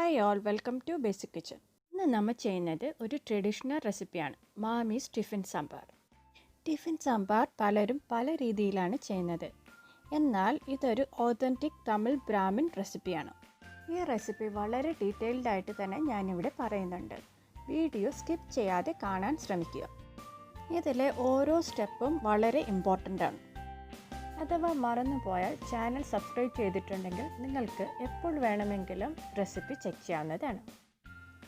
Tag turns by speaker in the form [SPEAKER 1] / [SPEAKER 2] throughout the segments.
[SPEAKER 1] Hi all, welcome to basic kitchen. ഇന്ന് നമ്മൾ ചെയ്യുന്നത് ഒരു ട്രഡീഷണൽ റെസിപ്പിയാണ്, mummy's tiffin sambar. Tiffin sambar പലരും പല രീതിയിലാണ് ചെയ്യുന്നത്. എന്നാൽ ഇതൊരു ഓതൻറ്റിക് തമിഴ് ബ്രാഹ്മിൻ റെസിപ്പിയാണ്. ഈ റെസിപ്പി വളരെ ഡീറ്റെയിൽഡ് ആയിട്ട് തന്നെ ഞാനിവിടെ പറയുന്നുണ്ട്. വീഡിയോ സ്കിപ്പ് ചെയ്യാതെ കാണാൻ ശ്രമിക്കുക. ഇതിലെ ഓരോ സ്റ്റെപ്പും വളരെ ഇമ്പോർട്ടൻ്റ് ആണ്. അഥവാ മറന്നുപോയാൽ ചാനൽ സബ്സ്ക്രൈബ് ചെയ്തിട്ടുണ്ടെങ്കിൽ നിങ്ങൾക്ക് എപ്പോൾ വേണമെങ്കിലും റെസിപ്പി ചെക്ക് ചെയ്യാവുന്നതാണ്.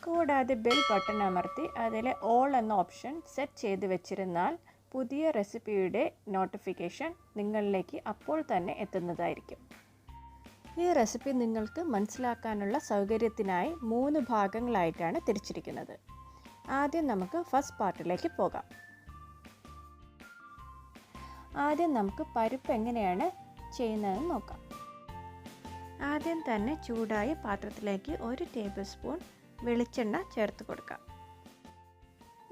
[SPEAKER 1] കൂടാതെ ബെൽ ബട്ടൺ അമർത്തി അതിലെ ഓൾ എന്ന ഓപ്ഷൻ സെറ്റ് ചെയ്ത് വെച്ചിരുന്നാൽ പുതിയ റെസിപ്പിയുടെ നോട്ടിഫിക്കേഷൻ നിങ്ങളിലേക്ക് അപ്പോൾ തന്നെ എത്തുന്നതായിരിക്കും. ഈ റെസിപ്പി നിങ്ങൾക്ക് മനസ്സിലാക്കാനുള്ള സൗകര്യത്തിനായി 3 ഭാഗങ്ങളായിട്ടാണ് തിരിച്ചിരിക്കുന്നത്. ആദ്യം നമുക്ക് ഫസ്റ്റ് പാർട്ടിലേക്ക് പോകാം. ആദ്യം നമുക്ക് പരിപ്പ് എങ്ങനെയാണ് ചെയ്യുന്നതെന്ന് നോക്കാം. ആദ്യം തന്നെ ചൂടായ പാത്രത്തിലേക്ക് 1 ടേബിൾ സ്പൂൺ വെളിച്ചെണ്ണ ചേർത്ത് കൊടുക്കാം.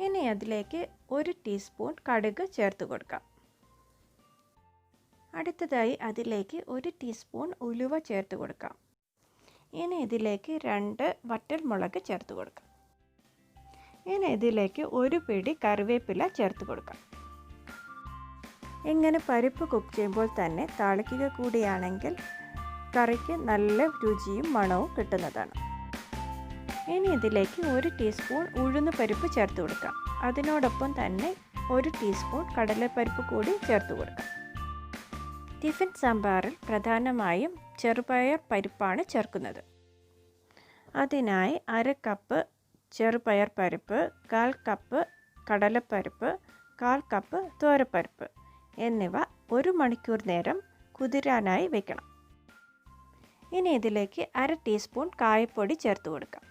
[SPEAKER 1] ഇനി അതിലേക്ക് 1 ടീസ്പൂൺ കടുക് ചേർത്ത് കൊടുക്കാം. അടുത്തതായി അതിലേക്ക് 1 ടീസ്പൂൺ ഉലുവ ചേർത്ത് കൊടുക്കാം. ഇനി ഇതിലേക്ക് 2 വറ്റൽമുളക് ചേർത്ത് കൊടുക്കാം. ഇനി ഇതിലേക്ക് 1 പിടി കറിവേപ്പില ചേർത്ത് കൊടുക്കാം. ഇങ്ങനെ പരിപ്പ് കുക്ക് ചെയ്യുമ്പോൾ തന്നെ താളിക്കുക കൂടിയാണെങ്കിൽ കറിക്ക് നല്ല രുചിയും മണവും കിട്ടുന്നതാണ്. ഇനി ഇതിലേക്ക് 1 ടീസ്പൂൺ ഉഴുന്ന് പരിപ്പ് ചേർത്ത് കൊടുക്കാം. അതിനോടൊപ്പം തന്നെ 1 ടീസ്പൂൺ കടലപ്പരിപ്പ് കൂടി ചേർത്ത് കൊടുക്കാം. ടിഫിൻ സാമ്പാറിൽ പ്രധാനമായും ചെറുപയർ പരിപ്പാണ് ചേർക്കുന്നത്. അതിനായി 1/2 കപ്പ് ചെറുപയർ പരിപ്പ്, 1/4 കപ്പ് കടലപ്പരിപ്പ്, 1/4 കപ്പ് തോരപ്പരിപ്പ് എന്നിവ 1 മണിക്കൂർ നേരം കുതിരാനായി വെക്കണം. ഇനി ഇതിലേക്ക് 1/2 ടീസ്പൂൺ കായപ്പൊടി ചേർത്ത് കൊടുക്കാം.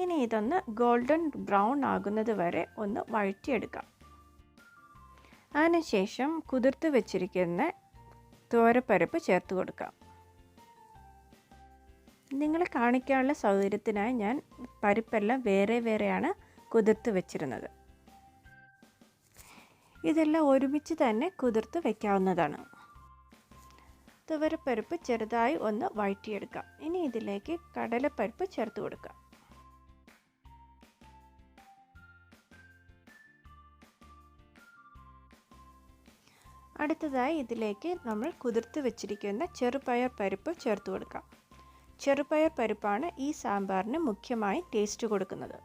[SPEAKER 1] ഇനി ഇതൊന്ന് ഗോൾഡൻ ബ്രൗൺ ആകുന്നത് വരെ ഒന്ന് വഴറ്റിയെടുക്കാം. അതിനുശേഷം കുതിർത്ത് വെച്ചിരിക്കുന്ന തോരപ്പരിപ്പ് ചേർത്ത് കൊടുക്കാം. നിങ്ങളെ കാണിക്കാനുള്ള സൗകര്യത്തിനായി ഞാൻ പരിപ്പെല്ലാം വേറെയാണ് കുതിർത്ത് വെച്ചിരുന്നത്. ഇതെല്ലാം ഒരുമിച്ച് തന്നെ കുതിർത്ത് വയ്ക്കാവുന്നതാണ്. തുവരപ്പരിപ്പ് ചെറുതായി ഒന്ന് വഴറ്റിയെടുക്കാം. ഇനി ഇതിലേക്ക് കടലപ്പരിപ്പ് ചേർത്ത് കൊടുക്കാം. അടുത്തതായി ഇതിലേക്ക് നമ്മൾ കുതിർത്ത് വെച്ചിരിക്കുന്ന ചെറുപയർ പരിപ്പ് ചേർത്ത് കൊടുക്കാം. ചെറുപയർ പരിപ്പാണ് ഈ സാമ്പാറിന് മുഖ്യമായി ടേസ്റ്റ് കൊടുക്കുന്നത്.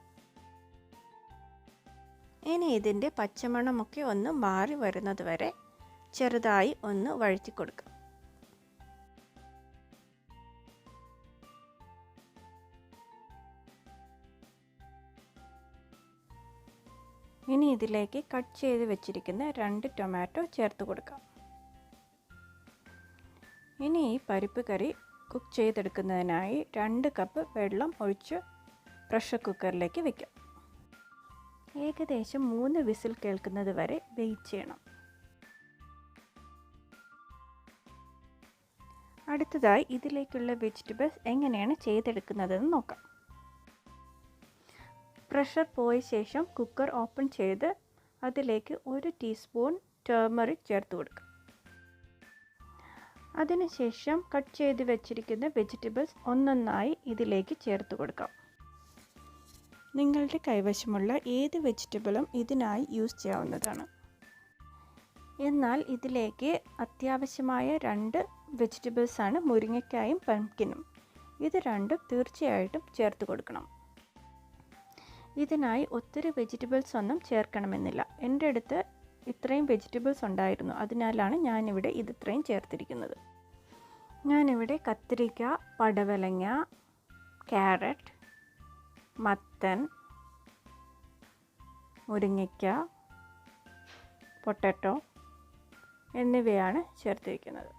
[SPEAKER 1] ഇനി ഇതിൻ്റെ പച്ചമണമൊക്കെ ഒന്ന് മാറി വരുന്നത് വരെ ചെറുതായി ഒന്ന് വഴറ്റി കൊടുക്കാം. ഇനി ഇതിലേക്ക് കട്ട് ചെയ്ത് വെച്ചിരിക്കുന്ന 2 ടൊമാറ്റോ ചേർത്ത് കൊടുക്കാം. ഇനി ഈ പരിപ്പ് കറി കുക്ക് ചെയ്തെടുക്കുന്നതിനായി 2 കപ്പ് വെള്ളം ഒഴിച്ച് പ്രഷർ കുക്കറിലേക്ക് വയ്ക്കാം. ഏകദേശം 3 വിസിൽ കേൾക്കുന്നത് വരെ വെയിറ്റ് ചെയ്യണം. അടുത്തതായി ഇതിലേക്കുള്ള വെജിറ്റബിൾസ് എങ്ങനെയാണ് ചെയ്തെടുക്കുന്നതെന്ന് നോക്കാം. പ്രഷർ പോയ ശേഷം കുക്കർ ഓപ്പൺ ചെയ്ത് അതിലേക്ക് 1 ടീസ്പൂൺ ടർമറിക് ചേർത്ത് കൊടുക്കാം. അതിനുശേഷം കട്ട് ചെയ്ത് വെച്ചിരിക്കുന്ന വെജിറ്റബിൾസ് ഒന്നൊന്നായി ഇതിലേക്ക് ചേർത്ത് കൊടുക്കാം. നിങ്ങളുടെ കൈവശമുള്ള ഏത് വെജിറ്റബിളും ഇതിനായി യൂസ് ചെയ്യാവുന്നതാണ്. എന്നാൽ ഇതിലേക്ക് അത്യാവശ്യമായ 2 വെജിറ്റബിൾസാണ് മുരിങ്ങയ്ക്കായും പംകിനും. ഇത് രണ്ടും തീർച്ചയായിട്ടും ചേർത്ത് കൊടുക്കണം. ഇതിനായി ഒത്തിരി വെജിറ്റബിൾസ് ഒന്നും ചേർക്കണമെന്നില്ല. എൻ്റെ അടുത്ത് ഇത്രയും വെജിറ്റബിൾസ് ഉണ്ടായിരുന്നു, അതിനാലാണ് ഞാനിവിടെ ഇത്രയും ചേർത്തിരിക്കുന്നത്. ഞാനിവിടെ കത്തിരിക്ക, പടവലങ്ങ, ക്യാരറ്റ്, മത്തൻ, മുരിങ്ങയ്ക്ക, പൊട്ടറ്റോ എന്നിവയാണ് ചേർത്തിരിക്കുന്നത്.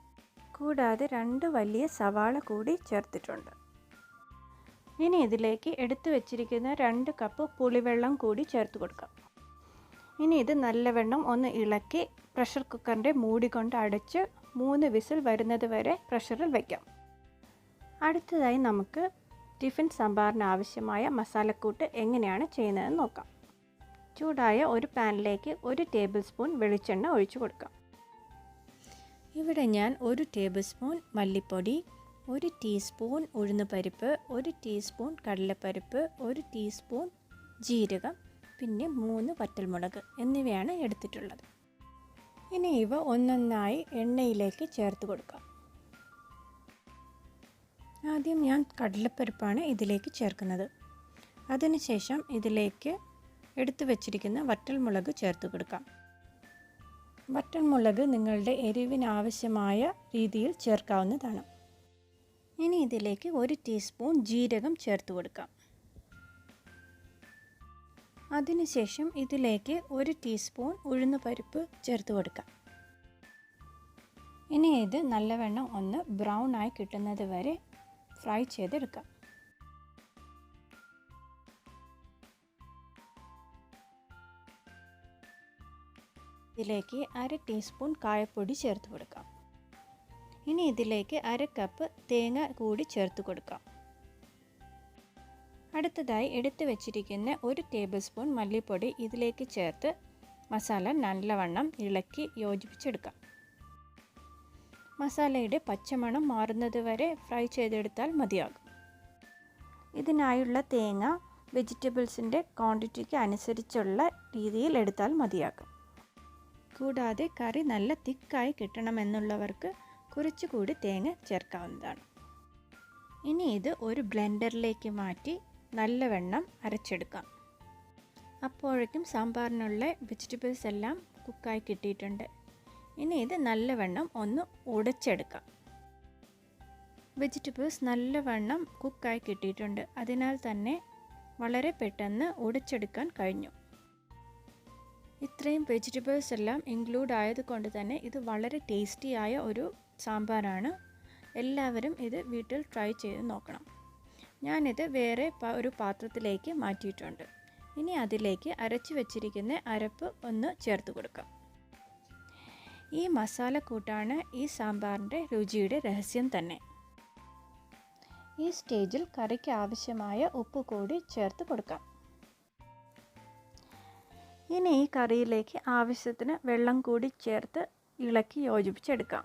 [SPEAKER 1] കൂടാതെ 2 വലിയ സവാള കൂടി ചേർത്തിട്ടുണ്ട്. ഇനി ഇതിലേക്ക് എടുത്തു വെച്ചിരിക്കുന്ന 2 കപ്പ് പുളിവെള്ളം കൂടി ചേർത്ത് കൊടുക്കാം. ഇനി ഇത് നല്ലവണ്ണം ഒന്ന് ഇളക്കി പ്രഷർ കുക്കറിൻ്റെ മൂടി കൊണ്ട് അടച്ച് 3 വിസിൽ വരുന്നത് വരെ പ്രഷറിൽ വയ്ക്കാം. അടുത്തതായി നമുക്ക് ടിഫിൻ സാമ്പാറിന് ആവശ്യമായ മസാലക്കൂട്ട് എങ്ങനെയാണ് ചെയ്യുന്നതെന്ന് നോക്കാം. ചൂടായ ഒരു പാനിലേക്ക് 1 ടേബിൾ സ്പൂൺ വെളിച്ചെണ്ണ ഒഴിച്ചു കൊടുക്കാം. ഇവിടെ ഞാൻ 1 ടേബിൾ സ്പൂൺ മല്ലിപ്പൊടി, 1 ടീസ്പൂൺ ഉഴുന്നുപരിപ്പ്, 1 ടീസ്പൂൺ കടലപ്പരിപ്പ്, 1 ടീസ്പൂൺ ജീരകം, പിന്നെ 3 വറ്റൽമുളക് എന്നിവയാണ് എടുത്തിട്ടുള്ളത്. ഇനി ഇവ ഒന്നൊന്നായി എണ്ണയിലേക്ക് ചേർത്ത് കൊടുക്കാം. ആദ്യം ഞാൻ കടലപ്പരിപ്പാണ് ഇതിലേക്ക് ചേർക്കുന്നത്. അതിനുശേഷം ഇതിലേക്ക് എടുത്തു വച്ചിരിക്കുന്ന വറ്റൽമുളക് ചേർത്ത് കൊടുക്കാം. വറ്റൽമുളക് നിങ്ങളുടെ എരിവിനാവശ്യമായ രീതിയിൽ ചേർക്കാവുന്നതാണ്. ഇനി ഇതിലേക്ക് 1 ടീസ്പൂൺ ജീരകം ചേർത്ത് കൊടുക്കാം. അതിനുശേഷം ഇതിലേക്ക് 1 ടീസ്പൂൺ ഉഴുന്നുപരിപ്പ് ചേർത്ത് കൊടുക്കാം. ഇനി ഇത് നല്ലവണ്ണം ഒന്ന് ബ്രൗൺ ആയി കിട്ടുന്നത് വരെ ഫ്രൈ ചെയ്തെടുക്കാം. ഇതിലേക്ക് 1/2 ടീസ്പൂൺ കായപ്പൊടി ചേർത്ത് കൊടുക്കാം. ഇനി ഇതിലേക്ക് 1/2 കപ്പ് തേങ്ങ കൂടി ചേർത്ത് കൊടുക്കാം. അടുത്തതായി എടുത്തു വച്ചിരിക്കുന്ന 1 ടേബിൾ സ്പൂൺ മല്ലിപ്പൊടി ഇതിലേക്ക് ചേർത്ത് മസാല നല്ലവണ്ണം ഇളക്കി യോജിപ്പിച്ചെടുക്കാം. മസാലയുടെ പച്ചമണം മാറുന്നത് വരെ ഫ്രൈ ചെയ്തെടുത്താൽ മതിയാകും. ഇതിനായുള്ള തേങ്ങ വെജിറ്റബിൾസിൻ്റെ ക്വാണ്ടിറ്റിക്ക് അനുസരിച്ചുള്ള രീതിയിൽ എടുത്താൽ മതിയാകും. കൂടാതെ കറി നല്ല തിക്കായി കിട്ടണമെന്നുള്ളവർക്ക് കുറച്ചുകൂടി തേങ്ങ ചേർക്കാവുന്നതാണ്. ഇനി ഇത് ഒരു ബ്ലെൻഡറിലേക്ക് മാറ്റി നല്ലവണ്ണം അരച്ചെടുക്കാം. അപ്പോഴേക്കും സാമ്പാറിനുള്ള വെജിറ്റബിൾസ് എല്ലാം കുക്കായി കിട്ടിയിട്ടുണ്ട്. ഇനി ഇത് നല്ലവണ്ണം ഒന്ന് ഉടച്ചെടുക്കാം. വെജിറ്റബിൾസ് നല്ലവണ്ണം കുക്കായി കിട്ടിയിട്ടുണ്ട്. അതിനാൽ തന്നെ വളരെ പെട്ടെന്ന് ഉടച്ചെടുക്കാൻ കഴിഞ്ഞു. ഇത്രയും വെജിറ്റബിൾസ് എല്ലാം ഇൻക്ലൂഡ് ആയതുകൊണ്ട് തന്നെ ഇത് വളരെ ടേസ്റ്റിയായ ഒരു സാമ്പാറാണ്. എല്ലാവരും ഇത് വീട്ടിൽ ട്രൈ ചെയ്ത് നോക്കണം. ഞാനിത് വേറെ ഒരു പാത്രത്തിലേക്ക് മാറ്റിയിട്ടുണ്ട്. ഇനി അതിലേക്ക് അരച്ചു വെച്ചിരിക്കുന്ന അരപ്പ് ഒന്ന് ചേർത്ത് കൊടുക്കാം. ഈ മസാലക്കൂട്ടാണ് ഈ സാമ്പാറിൻ്റെ രുചിയുടെ രഹസ്യം തന്നെ. ഈ സ്റ്റേജിൽ കറിക്ക് ആവശ്യമായ ഉപ്പ് കൂടി ചേർത്ത് കൊടുക്കാം. ഇനി ഈ കറിയിലേക്ക് ആവശ്യത്തിന് വെള്ളം കൂടി ചേർത്ത് ഇളക്കി യോജിപ്പിച്ചെടുക്കാം.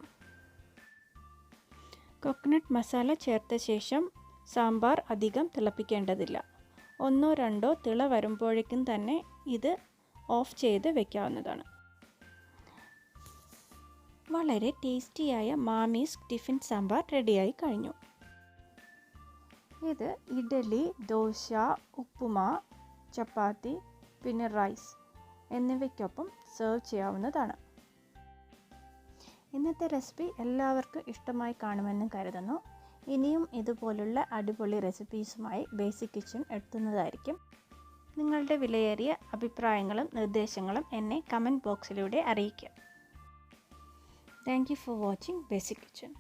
[SPEAKER 1] കോക്കനട്ട് മസാല ചേർത്ത ശേഷം സാമ്പാർ അധികം തിളപ്പിക്കേണ്ടതില്ല. 1-2 തിള വരുമ്പോഴേക്കും തന്നെ ഇത് ഓഫ് ചെയ്ത് വെക്കാവുന്നതാണ്. വളരെ ടേസ്റ്റിയായ മാമീസ് ടിഫിൻ സാമ്പാർ റെഡിയായി കഴിഞ്ഞു. ഇത് ഇഡ്ഡലി, ദോശ, ഉപ്പുമാ, ചപ്പാത്തി, പിന്നെ റൈസ് എന്നിവയ്ക്കൊപ്പം സെർവ് ചെയ്യാവുന്നതാണ്. ഇന്നത്തെ റെസിപ്പി എല്ലാവർക്കും ഇഷ്ടമായി കാണുമെന്ന് കരുതുന്നു. ഇനിയും ഇതുപോലുള്ള അടിപൊളി റെസിപ്പീസുമായി ബേസിക് കിച്ചൺ എത്തുന്നതായിരിക്കും. നിങ്ങളുടെ വിലയേറിയ അഭിപ്രായങ്ങളും നിർദ്ദേശങ്ങളും എന്നെ കമൻറ്റ് ബോക്സിലൂടെ അറിയിക്കുക. Thank you for watching Basic Kitchen.